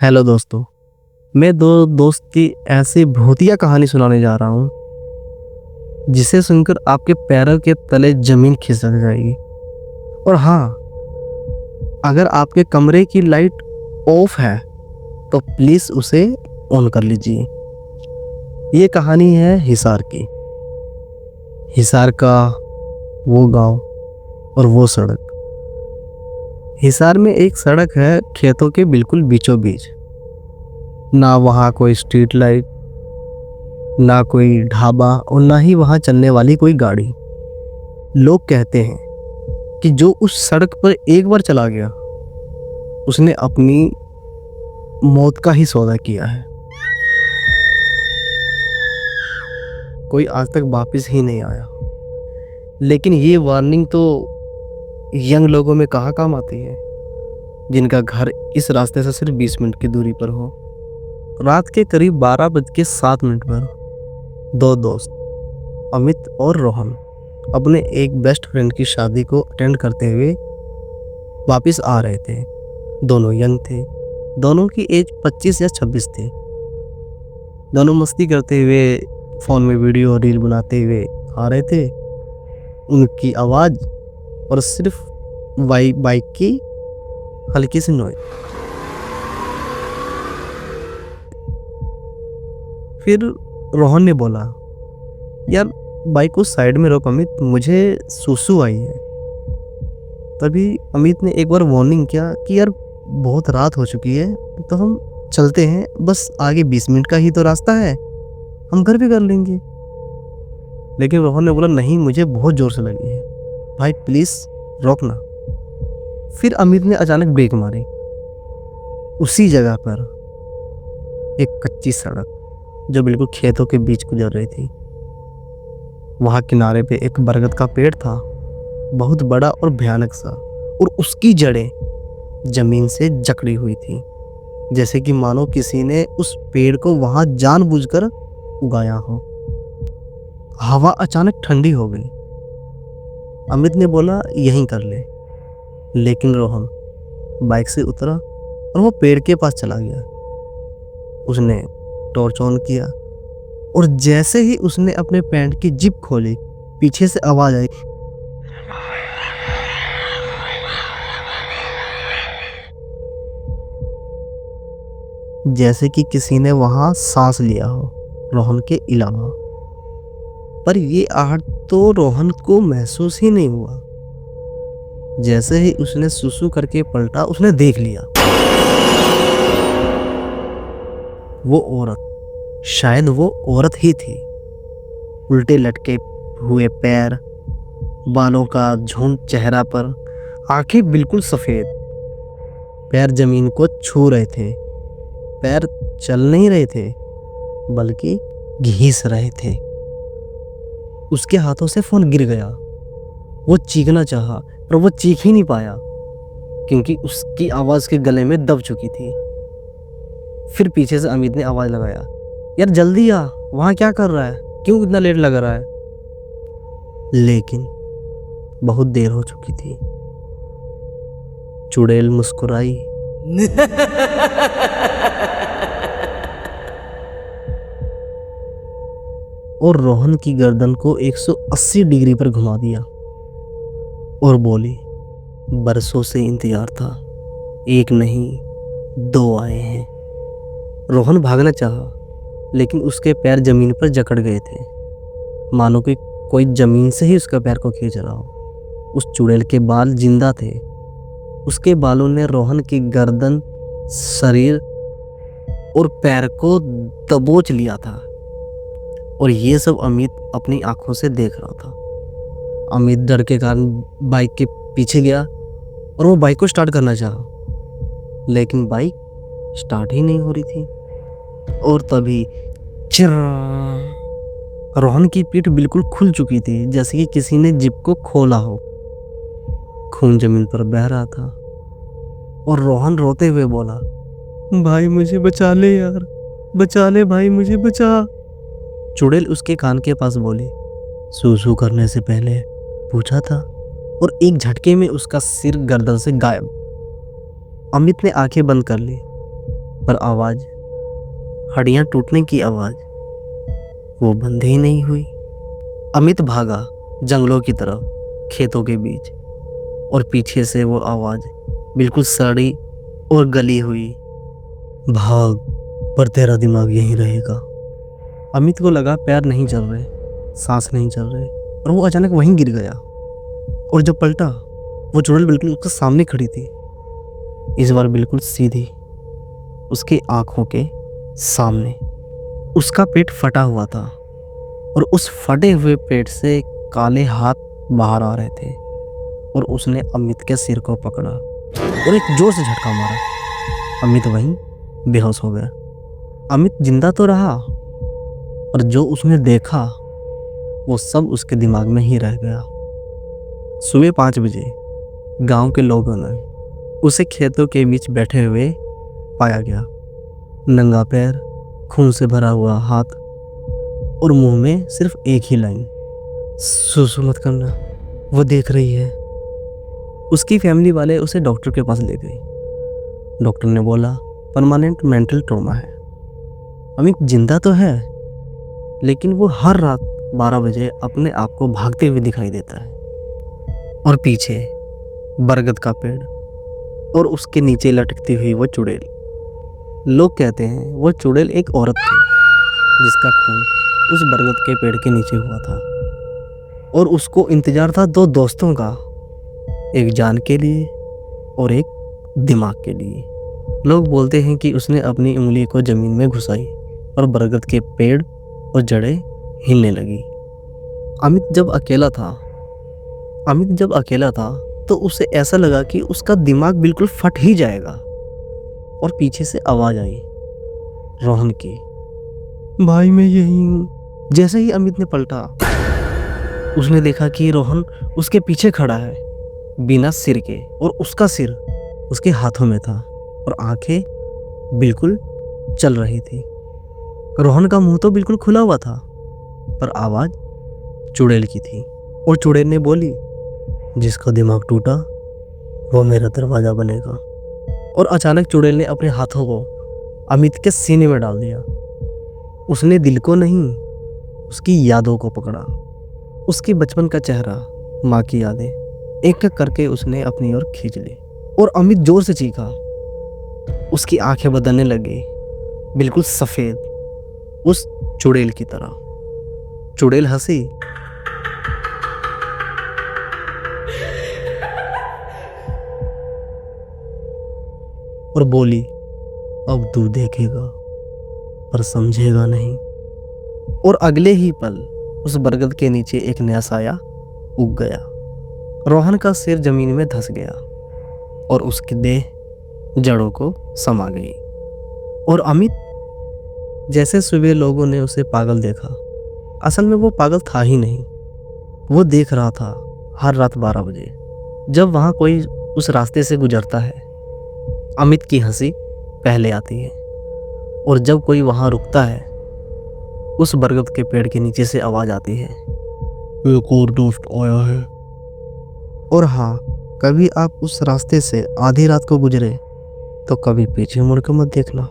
Hello दोस्तों। मैं दो दोस्त की ऐसी भूतिया कहानी सुनाने जा रहा हूँ जिसे सुनकर आपके पैरों के तले जमीन खिसक जाएगी। और हाँ, अगर आपके कमरे की लाइट ऑफ है तो प्लीज उसे ऑन कर लीजिए। ये कहानी है हिसार की। हिसार का वो गांव और वो सड़क। हिसार में एक सड़क है खेतों के बिल्कुल बीचों बीच। ना वहाँ कोई स्ट्रीट लाइट, ना कोई ढाबा और ना ही वहाँ चलने वाली कोई गाड़ी। लोग कहते हैं कि जो उस सड़क पर एक बार चला गया उसने अपनी मौत का ही सौदा किया है। कोई आज तक वापस ही नहीं आया। लेकिन ये वार्निंग तो यंग लोगों में कहाँ काम आती है, जिनका घर इस रास्ते से सिर्फ 20 मिनट की दूरी पर हो। रात के करीब 12:07 पर दो दोस्त अमित और रोहन अपने एक बेस्ट फ्रेंड की शादी को अटेंड करते हुए वापस आ रहे थे। दोनों यंग थे। दोनों की एज 25 या 26 थी। दोनों मस्ती करते हुए फ़ोन में वीडियो और रील बनाते हुए आ रहे थे। उनकी आवाज़ और सिर्फ बाइक की हल्की सी नॉइज। फिर रोहन ने बोला, यार बाइक को साइड में रोक अमित, मुझे सुसु आई है। तभी अमित ने एक बार वार्निंग किया कि यार बहुत रात हो चुकी है, तो हम चलते हैं, बस आगे 20 मिनट का ही तो रास्ता है, हम घर भी कर लेंगे। लेकिन रोहन ने बोला, नहीं मुझे बहुत ज़ोर से लगी है, भाई प्लीज़ रोकना। फिर अमित ने अचानक ब्रेक मारी। उसी जगह पर एक कच्ची सड़क जो बिल्कुल खेतों के बीच गुजर रही थी। वहाँ किनारे पे एक बरगद का पेड़ था, बहुत बड़ा और भयानक सा, और उसकी जड़ें जमीन से जकड़ी हुई थी, जैसे कि मानो किसी ने उस पेड़ को वहाँ जानबूझकर उगाया हो। हवा अचानक ठंडी हो गई। अमित ने बोला, यहीं कर ले। लेकिन रोहन बाइक से उतरा और वो पेड़ के पास चला गया। उसने टॉर्च ऑन किया और जैसे ही उसने अपने पैंट की जिप खोली, पीछे से आवाज आई, जैसे कि किसी ने वहां सांस लिया हो रोहन के अलावा। पर ये आहट तो रोहन को महसूस ही नहीं हुआ। जैसे ही उसने सुसु करके पलटा, उसने देख लिया वो औरत, शायद वो औरत ही थी। उल्टे लटके हुए पैर, बालों का झुंड चेहरा पर, आंखें बिल्कुल सफेद। पैर जमीन को छू रहे थे। पैर चल नहीं रहे थे बल्कि घिस रहे थे। उसके हाथों से फोन गिर गया। वो चीखना चाहा पर वो चीख ही नहीं पाया क्योंकि उसकी आवाज के गले में दब चुकी थी। फिर पीछे से अमित ने आवाज लगाया, यार जल्दी आ, वहां क्या कर रहा है, क्यों इतना लेट लग रहा है। लेकिन बहुत देर हो चुकी थी। चुड़ैल मुस्कुराई और रोहन की गर्दन को 180 डिग्री पर घुमा दिया और बोली, बरसों से इंतजार था, एक नहीं 2 आए हैं। रोहन भागना चाहा लेकिन उसके पैर जमीन पर जकड़ गए थे, मानो कि कोई जमीन से ही उसका पैर को खींच रहा हो। उस चुड़ैल के बाल जिंदा थे। उसके बालों ने रोहन की गर्दन, शरीर और पैर को दबोच लिया था। और ये सब अमित अपनी आंखों से देख रहा था। अमित डर के कारण बाइक के पीछे गया और वो बाइक को स्टार्ट करना चाहा, लेकिन बाइक स्टार्ट ही नहीं हो रही थी। और तभी चिर्र, रोहन की पीठ बिल्कुल खुल चुकी थी, जैसे कि किसी ने जिप को खोला हो। खून जमीन पर बह रहा था और रोहन रोते हुए बोला, भाई मुझे बचा ले यार, बचा ले भाई, मुझे बचा। चुड़ैल उसके कान के पास बोली, सूसू करने से पहले पूछा था, और एक झटके में उसका सिर गर्दन से गायब। अमित ने आंखें बंद कर ली पर आवाज़, हड्डियाँ टूटने की आवाज़, वो बंद ही नहीं हुई। अमित भागा जंगलों की तरफ, खेतों के बीच, और पीछे से वो आवाज़ बिल्कुल सड़ी और गली हुई, भाग, पर तेरा दिमाग यहीं रहेगा। अमित को लगा पैर नहीं चल रहे, सांस नहीं चल रहे, और वो अचानक वहीं गिर गया। और जब पलटा, वो चुड़ैल बिल्कुल उसके सामने खड़ी थी, इस बार बिल्कुल सीधी, उसकी आंखों के सामने। उसका पेट फटा हुआ था और उस फटे हुए पेट से काले हाथ बाहर आ रहे थे, और उसने अमित के सिर को पकड़ा और एक जोर से झटका मारा। अमित वहीं बेहोश हो गया। अमित जिंदा तो रहा, और जो उसने देखा वो सब उसके दिमाग में ही रह गया। सुबह 5 बजे गांव के लोगों ने उसे खेतों के बीच बैठे हुए पाया गया, नंगा पैर, खून से भरा हुआ हाथ, और मुंह में सिर्फ एक ही लाइन, सुसु मत करना, वो देख रही है। उसकी फैमिली वाले उसे डॉक्टर के पास ले गए। डॉक्टर ने बोला परमानेंट मेंटल ट्रॉमा है। अमित जिंदा तो है, लेकिन वो हर रात 12 बजे अपने आप को भागते हुए दिखाई देता है। और पीछे बरगद का पेड़ और उसके नीचे लटकती हुई वो चुड़ैल। लोग कहते हैं वो चुड़ैल एक औरत थी जिसका खून उस बरगद के पेड़ के नीचे हुआ था, और उसको इंतजार था 2 दोस्तों का, एक जान के लिए और एक दिमाग के लिए। लोग बोलते हैं कि उसने अपनी उंगली को जमीन में घुसाई और बरगद के पेड़ और जड़ें हिलने लगी। अमित जब अकेला था तो उसे ऐसा लगा कि उसका दिमाग बिल्कुल फट ही जाएगा। और पीछे से आवाज आई, रोहन की, भाई मैं यही हूँ। जैसे ही अमित ने पलटा, उसने देखा कि रोहन उसके पीछे खड़ा है, बिना सिर के, और उसका सिर उसके हाथों में था और आंखें बिल्कुल चल रही थी। रोहन का मुंह तो बिल्कुल खुला हुआ था, पर आवाज चुड़ैल की थी। और चुड़ैल ने बोली, जिसका दिमाग टूटा वो मेरा दरवाजा बनेगा। और अचानक चुड़ैल ने अपने हाथों को अमित के सीने में डाल दिया। उसने दिल को नहीं, उसकी यादों को पकड़ा, उसकी बचपन का चेहरा, माँ की यादें, एक एक करके उसने अपनी ओर खींच ली। और अमित जोर से चीखा। उसकी आंखें बदलने लगी, बिल्कुल सफेद, उस चुड़ैल की तरह। चुड़ैल हंसी और बोली, अब तू देखेगा पर समझेगा नहीं। और अगले ही पल उस बरगद के नीचे एक नया साया उग गया। रोहन का सिर जमीन में धंस गया और उसकी देह जड़ों को समा गई। और अमित, जैसे सुबह लोगों ने उसे पागल देखा, असल में वो पागल था ही नहीं। वो देख रहा था हर रात 12 बजे जब वहाँ कोई उस रास्ते से गुजरता है, अमित की हंसी पहले आती है, और जब कोई वहाँ रुकता है, उस बरगद के पेड़ के नीचे से आवाज आती है, एक और दोस्त आया है। और हाँ, कभी आप उस रास्ते से आधी रात को गुजरे तो कभी पीछे मुड़ के मत देखना।